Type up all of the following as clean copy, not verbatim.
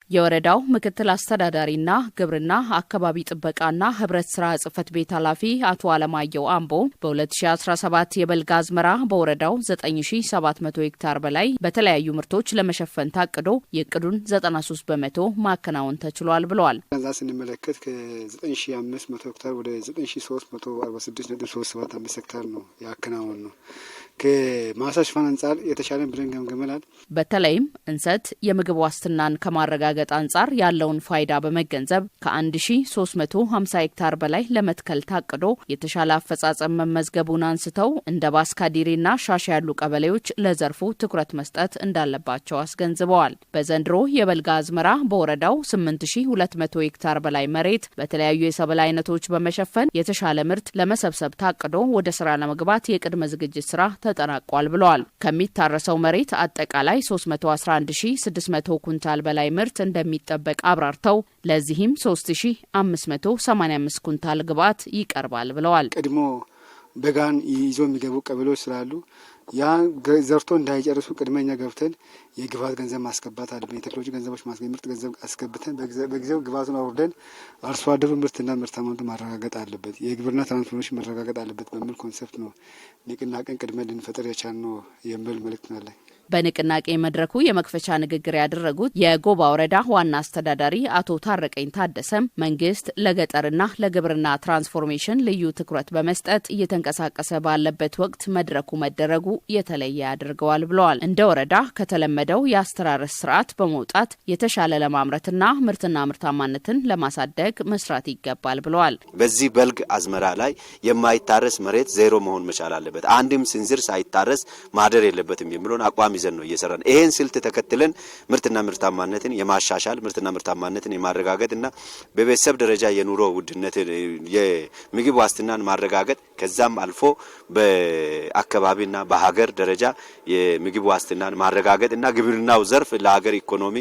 የወረዳው ምክትል አስተዳዳሪና ግብርና አካባቢ ጥበቃና ህብረት ስራ ጽፈት ቤት ኃላፊ አቶ አለማየሁ አምቦ በ2017 የበልግ አዝመራ በወረዳው 9700 ሄክታር በላይ በተለያዩ ምርቶች ለመሸፈን ታቅዶ የእቅዱን 93 በመቶ ማከናወን ተችሏል ብለዋል። ከዛ ስንመለከት ከ9500 ሄክታር ወደ 9346.375 ሄክታር ነው ያከናወን ነው። ከማሳ ሽፋን አንጻር የተሻለ ብለን ገምገመናል። በተለይም እንሰት የምግብ ዋስትናን ከማረጋገጥ አንጻር ያለውን ፋይዳ በመገንዘብ ከ1350 ሄክታር በላይ ለመትከል ታቅዶ የተሻለ አፈጻጸም መመዝገቡን አንስተው እንደ ባስካዲሪና ሻሽ ያሉ ቀበሌዎች ለዘርፉ ትኩረት መስጠት እንዳለባቸው አስገንዝበዋል። በዘንድሮ የበልግ አዝመራ በወረዳው 8200 ሄክታር በላይ መሬት በተለያዩ የሰብል አይነቶች በመሸፈን የተሻለ ምርት ለመሰብሰብ ታቅዶ ወደ ስራ ለመግባት የቅድመ ዝግጅት ስራ ተጠናቋል ብለዋል። ከሚታረሰው መሬት አጠቃላይ 311600 ኩንታል በላይ ምርት እንደሚጠበቅ አብራርተው ለዚህም 3585 ኩንታል ግብዓት ይቀርባል ብለዋል። ቀድሞ በጋን ይዞ የሚገቡ ቀበሌዎች ስላሉ ያ ዘርቶ እንዳይጨርሱ ቅድመኛ ገብተን የግብዓት ገንዘብ ማስገባት አለብን። የቴክኖሎጂ ገንዘቦች ማስገባት ምርጥ ገንዘብ አስገብተን በጊዜው ግብዓቱን አውርደን አርሶ አደሩ ምርትና ምርታማነቱን ማረጋገጥ አለበት፣ የግብርና ትራንስፎርሜሽን መረጋገጥ አለበት በሚል ኮንሰፕት ነው ንቅናቄን ቅድመን ልንፈጥር የቻልነው የሚል መልእክት ነው ያለኝ። በንቅናቄ መድረኩ የመክፈቻ ንግግር ያደረጉት የጎባ ወረዳ ዋና አስተዳዳሪ አቶ ታረቀኝ ታደሰም መንግስት ለገጠርና ለግብርና ትራንስፎርሜሽን ልዩ ትኩረት በመስጠት እየተንቀሳቀሰ ባለበት ወቅት መድረኩ መደረጉ የተለየ ያደርገዋል ብለዋል። እንደ ወረዳ ከተለመደው የአስተራረስ ስርዓት በመውጣት የተሻለ ለማምረትና ምርትና ምርታማነትን ለማሳደግ መስራት ይገባል ብለዋል። በዚህ በልግ አዝመራ ላይ የማይታረስ መሬት ዜሮ መሆን መቻል አለበት። አንድም ስንዝር ሳይታረስ ማደር የለበትም የሚለውን አቋም ይዘን ነው እየሰራን። ይሄን ስልት ተከትለን ምርትና ምርታማነትን የማሻሻል ምርትና ምርታማነትን የማረጋገጥና በቤተሰብ ደረጃ የኑሮ ውድነትን የምግብ ዋስትናን ማረጋገጥ ከዛም አልፎ በአካባቢና በሀገር ደረጃ የምግብ ዋስትናን ማረጋገጥና ግብርናው ዘርፍ ለሀገር ኢኮኖሚ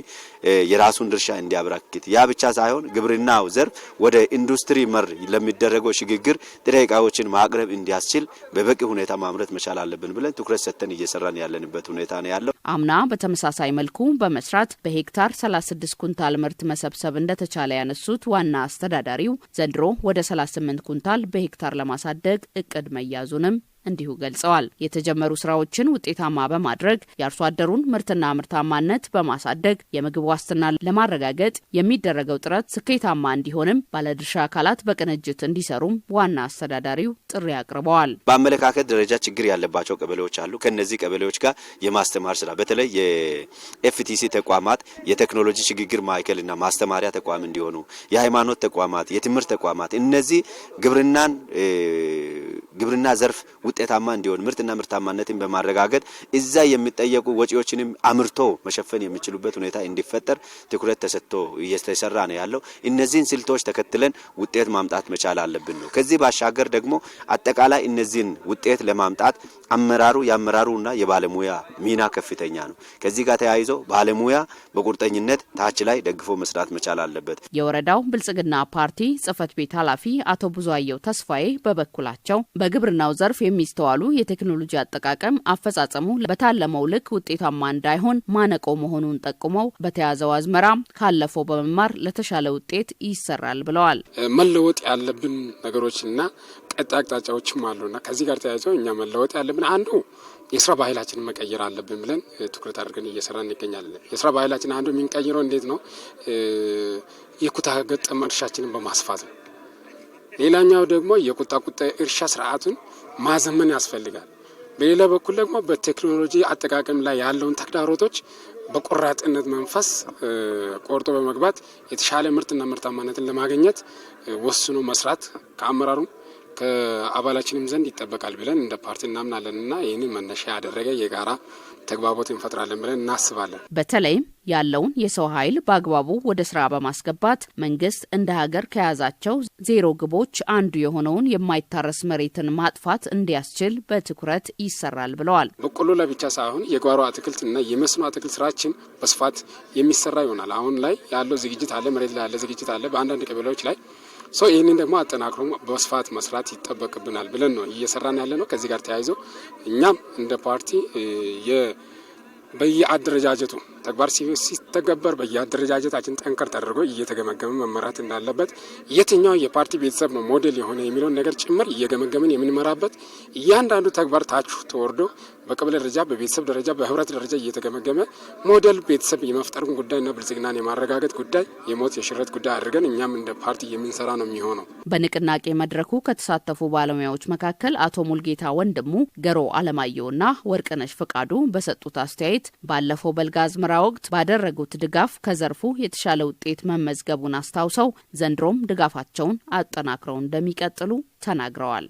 የራሱን ድርሻ እንዲያበረክት ያ ብቻ ሳይሆን ግብርናው ዘርፍ ወደ ኢንዱስትሪ መር ለሚደረገው ሽግግር ጥሬ ዕቃዎችን ማቅረብ እንዲያስችል በበቂ ሁኔታ ማምረት መቻል አለብን ብለን ትኩረት ሰጥተን እየሰራን ያለንበት ሁኔታ ነው ያለው። አምና በተመሳሳይ መልኩ በመስራት በሄክታር 36 ኩንታል ምርት መሰብሰብ እንደተቻለ ያነሱት ዋና አስተዳዳሪው ዘንድሮ ወደ 38 ኩንታል በሄክታር ለማሳደግ እቅድ መያዙንም እንዲሁ ገልጸዋል። የተጀመሩ ስራዎችን ውጤታማ በማድረግ የአርሶ አደሩን ምርትና ምርታማነት በማሳደግ የምግብ ዋስትና ለማረጋገጥ የሚደረገው ጥረት ስኬታማ እንዲሆንም ባለድርሻ አካላት በቅንጅት እንዲሰሩም ዋና አስተዳዳሪው ጥሪ አቅርበዋል። በአመለካከት ደረጃ ችግር ያለባቸው ቀበሌዎች አሉ። ከነዚህ ቀበሌዎች ጋር የማስተማር ስራ በተለይ የኤፍቲሲ ተቋማት የቴክኖሎጂ ሽግግር ማዕከልና ማስተማሪያ ተቋም እንዲሆኑ የሃይማኖት ተቋማት፣ የትምህርት ተቋማት እነዚህ ግብርና ዘርፍ ውጤታማ እንዲሆን ምርትና ምርታማነትን በማረጋገጥ እዛ የሚጠየቁ ወጪዎችንም አምርቶ መሸፈን የሚችሉበት ሁኔታ እንዲፈጠር ትኩረት ተሰጥቶ እየተሰራ ነው ያለው። እነዚህን ስልቶች ተከትለን ውጤት ማምጣት መቻል አለብን ነው። ከዚህ ባሻገር ደግሞ አጠቃላይ እነዚህን ውጤት ለማምጣት የአመራሩና የባለሙያ ሚና ከፍተኛ ነው። ከዚህ ጋር ተያይዞ ባለሙያ በቁርጠኝነት ታች ላይ ደግፎ መስራት መቻል አለበት። የወረዳው ብልጽግና ፓርቲ ጽፈት ቤት ኃላፊ አቶ ብዙአየሁ ተስፋዬ በበኩላቸው በግብርናው ዘርፍ የሚስተዋሉ የቴክኖሎጂ አጠቃቀም አፈጻጸሙ በታለመው ልክ ውጤታማ እንዳይሆን ማነቆ መሆኑን ጠቁመው በተያዘው አዝመራ ካለፈው በመማር ለተሻለ ውጤት ይሰራል ብለዋል። መለወጥ ያለብን ነገሮችና ቀጣይ አቅጣጫዎችም አሉና ከዚህ ጋር ተያይዞ እኛ መለወጥ ያለብን አንዱ የስራ ባህላችንን መቀየር አለብን ብለን ትኩረት አድርገን እየሰራን እንገኛለን። የስራ ባህላችን አንዱ የምንቀይረው እንዴት ነው? የኩታ ገጠም እርሻችንን በማስፋት ነው። ሌላኛው ደግሞ የቁጣ እርሻ ስርዓቱን ማዘመን ያስፈልጋል። በሌላ በኩል ደግሞ በቴክኖሎጂ አጠቃቀም ላይ ያለውን ተግዳሮቶች በቆራጥነት መንፈስ ቆርጦ በመግባት የተሻለ ምርትና ምርታማነትን ለማግኘት ወስኖ መስራት ከአመራሩም ከአባላችንም ዘንድ ይጠበቃል ብለን እንደ ፓርቲ እናምናለንና ይህንን መነሻ ያደረገ የጋራ ተግባቦት እንፈጥራለን ብለን እናስባለን። በተለይም ያለውን የሰው ኃይል በአግባቡ ወደ ስራ በማስገባት መንግስት እንደ ሀገር ከያዛቸው 0 ግቦች አንዱ የሆነውን የማይታረስ መሬትን ማጥፋት እንዲያስችል በትኩረት ይሰራል ብለዋል። በቆሎ ላይ ብቻ ሳይሆን የጓሮ አትክልትና የመስኖ አትክልት ስራችን በስፋት የሚሰራ ይሆናል። አሁን ላይ ያለው ዝግጅት አለ፣ መሬት ላይ ያለ ዝግጅት አለ በአንዳንድ ቀበሌዎች ላይ ይህንን ደግሞ አጠናክሮ በስፋት መስራት ይጠበቅብናል ብለን ነው እየሰራን ያለ ነው። ከዚህ ጋር ተያይዞ እኛም እንደ ፓርቲ በየአደረጃጀቱ ተግባር ሲተገበር በየአደረጃጀታችን ጠንከር ተደርጎ እየተገመገመ መመራት እንዳለበት የትኛው የፓርቲ ቤተሰብ ነው ሞዴል የሆነ የሚለውን ነገር ጭምር እየገመገምን የምንመራበት እያንዳንዱ ተግባር ታች ተወርዶ በቀበሌ ደረጃ በቤተሰብ ደረጃ በህብረት ደረጃ እየተገመገመ ሞዴል ቤተሰብ የመፍጠሩን ጉዳይና ብልጽግናን የማረጋገጥ ጉዳይ የሞት የሽረት ጉዳይ አድርገን እኛም እንደ ፓርቲ የምንሰራ ነው የሚሆነው። በንቅናቄ መድረኩ ከተሳተፉ ባለሙያዎች መካከል አቶ ሙልጌታ ወንድሙ፣ ገሮ አለማየሁና ወርቅነሽ ፍቃዱ በሰጡት አስተያየት ባለፈው በልግ አዝመራ ወቅት ባደረጉት ድጋፍ ከዘርፉ የተሻለ ውጤት መመዝገቡን አስታውሰው ዘንድሮም ድጋፋቸውን አጠናክረው እንደሚቀጥሉ ተናግረዋል።